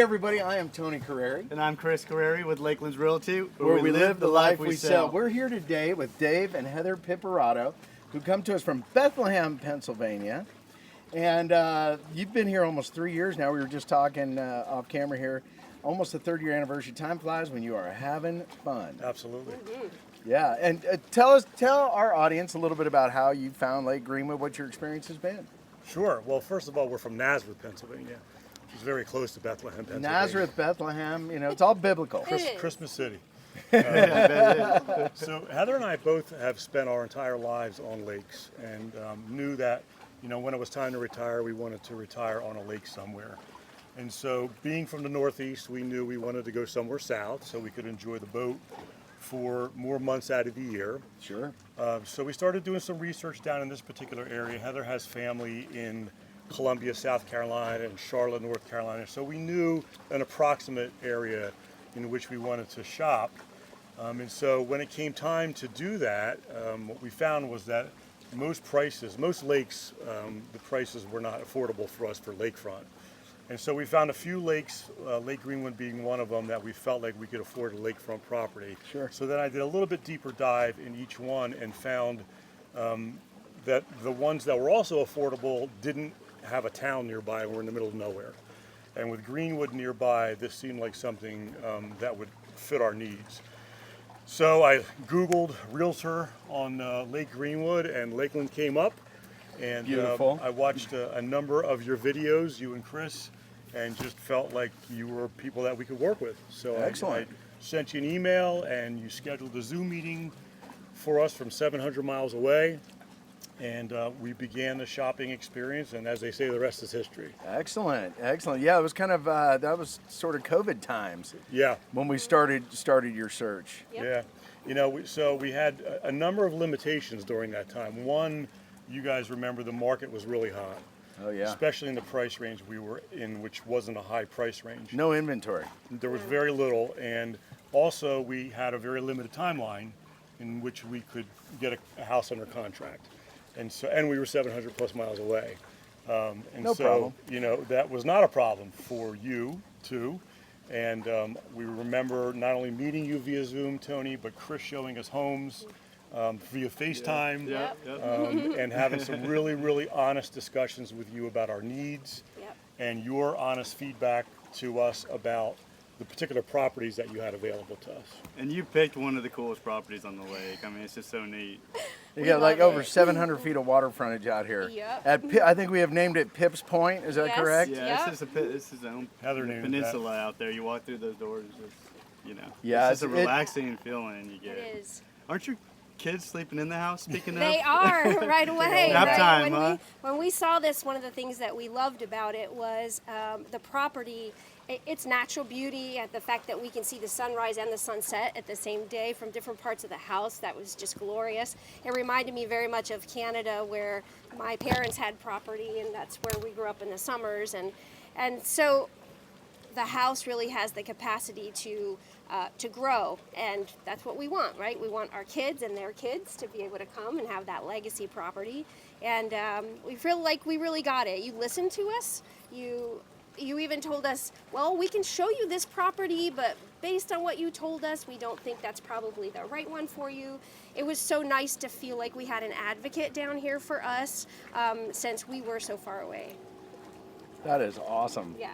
everybody, I am Tony Carreri. And I'm Chris Carreri with Lakeland's Realty, where we live the life we sell. We're here today with Dave and Heather Piperato, who come to us from Bethlehem, Pennsylvania. And you've been here almost 3 years now. We were just talking off camera here. Almost the third year anniversary. Time flies when you are having fun. Absolutely. Mm-hmm. Yeah, and tell our audience a little bit about how you found Lake Greenwood, what your experience has been. Sure. Well, first of all, we're from Nazareth, Pennsylvania, which is very close to Bethlehem, Pennsylvania. Nazareth, Bethlehem, you know, it's all biblical. Christmas City. So Heather and I both have spent our entire lives on lakes and knew that, you know, when it was time to retire, we wanted to retire on a lake somewhere. And so being from the Northeast, we knew we wanted to go somewhere south so we could enjoy the boat for more months out of the year. Sure. So we started doing some research down in this particular area. Heather has family in Columbia, South Carolina, and Charlotte, North Carolina. So we knew an approximate area in which we wanted to shop. And so when it came time to do that, what we found was that most lakes, the prices were not affordable for us for lakefront. And so we found a few lakes, Lake Greenwood being one of them, that we felt like we could afford a lakefront property. Sure. So then I did a little bit deeper dive in each one and found that the ones that were also affordable didn't have a town nearby and were in the middle of nowhere. And with Greenwood nearby, this seemed like something that would fit our needs. So I Googled Realtor on Lake Greenwood, and Lakeland came up. And beautiful. I watched a number of your videos, you and Chris, and just felt like you were people that we could work with. So excellent. I sent you an email, and you scheduled a Zoom meeting for us from 700 miles away. And we began the shopping experience, and as they say, the rest is history. Excellent, excellent. Yeah, it was kind of that was sort of COVID times. Yeah. When we started your search. Yep. Yeah. You know, so we had a number of limitations during that time. One, you guys remember the market was really hot. Oh yeah. Especially in the price range we were in, which wasn't a high price range. No inventory. There was very little, and also we had a very limited timeline in which we could get a house under contract. And we were 700 plus miles away. No problem. You know, that was not a problem for you too. And we remember not only meeting you via Zoom, Tony, but Chris showing us homes via FaceTime. And having some really, really honest discussions with you about our needs and your honest feedback to us about the particular properties that you had available to us. And you picked one of the coolest properties on the lake. I mean, it's just so neat. You got like over 700 feet of water frontage out here. Yep. I think we have named it Pip's Point. Is that correct? Yeah, this is the own peninsula out there. You walk through those doors, you know. Yeah, it's just a relaxing feeling you get. It is. Aren't your kids sleeping in the house, speaking of? They are, right away. Nap time, when we saw this, one of the things that we loved about it was the property. Its natural beauty, and the fact that we can see the sunrise and the sunset at the same day from different parts of the house, that was just glorious. It reminded me very much of Canada, where my parents had property, and that's where we grew up in the summers. And so the house really has the capacity to grow, and that's what we want, right? We want our kids and their kids to be able to come and have that legacy property. And we feel like we really got it. You listened to us. You even told us, well, we can show you this property, but based on what you told us, we don't think that's probably the right one for you. It was so nice to feel like we had an advocate down here for us since we were so far away. That is awesome. Yeah.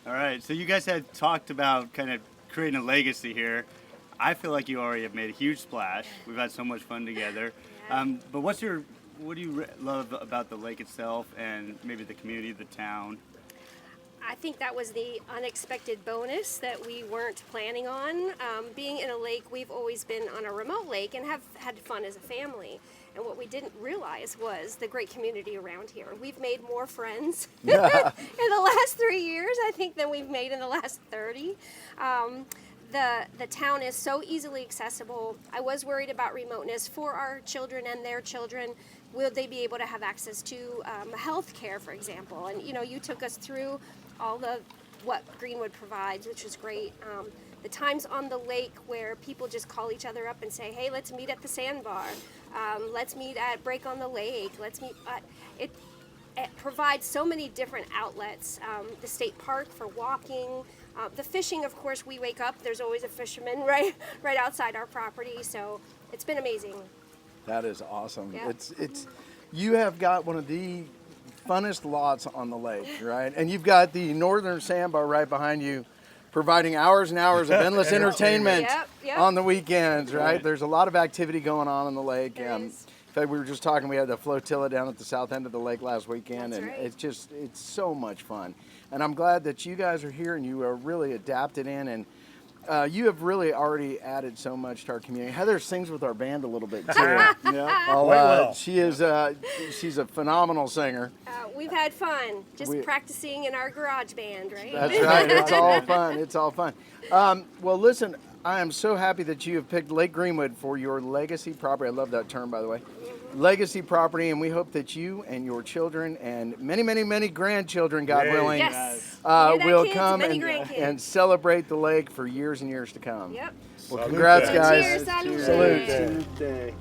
All right, so you guys had talked about kind of creating a legacy here. I feel like you already have made a huge splash. We've had so much fun together. But what do you love about the lake itself and maybe the community, the town? I think that was the unexpected bonus that we weren't planning on. Being in a lake, we've always been on a remote lake and have had fun as a family. And what we didn't realize was the great community around here. We've made more friends in the last 3 years, I think, than we've made in the last 30. The town is so easily accessible. I was worried about remoteness for our children and their children. Will they be able to have access to health care, for example? And, you know, you took us through all what Greenwood provides, which is great. The times on the lake where people just call each other up and say, hey, let's meet at the sandbar. Let's meet at Break on the Lake. Let's meet. It provides so many different outlets. The state park for walking, The fishing, of course, we wake up, there's always a fisherman right outside our property, so it's been amazing. That is awesome. Yeah. It's you have got one of the funnest lots on the lake, right? And you've got the northern sandbar right behind you, providing hours and hours of endless entertainment Yep. on the weekends, right? There's a lot of activity going on the lake. There is. In fact, we were just talking, we had the flotilla down at the south end of the lake last weekend, That's and right. it's so much fun. And I'm glad that you guys are here and you are really adapted in, and you have really already added so much to our community. Heather sings with our band a little bit too. Yeah, quite well. She is she's a phenomenal singer. We've had fun just We- practicing in our garage band, right? That's right. It's all fun. It's all fun. Well, listen, I am so happy that you have picked Lake Greenwood for your legacy property. I love that term, by the way. Legacy property, and we hope that you and your children and many, many, many grandchildren, God Yay. willing, Yes. You hear that, will kids? come Many grandkids. and celebrate the lake for years and years to come. Yep. Well, Salute. congrats, Cheers, guys. salute. Salute. Salute. Salute.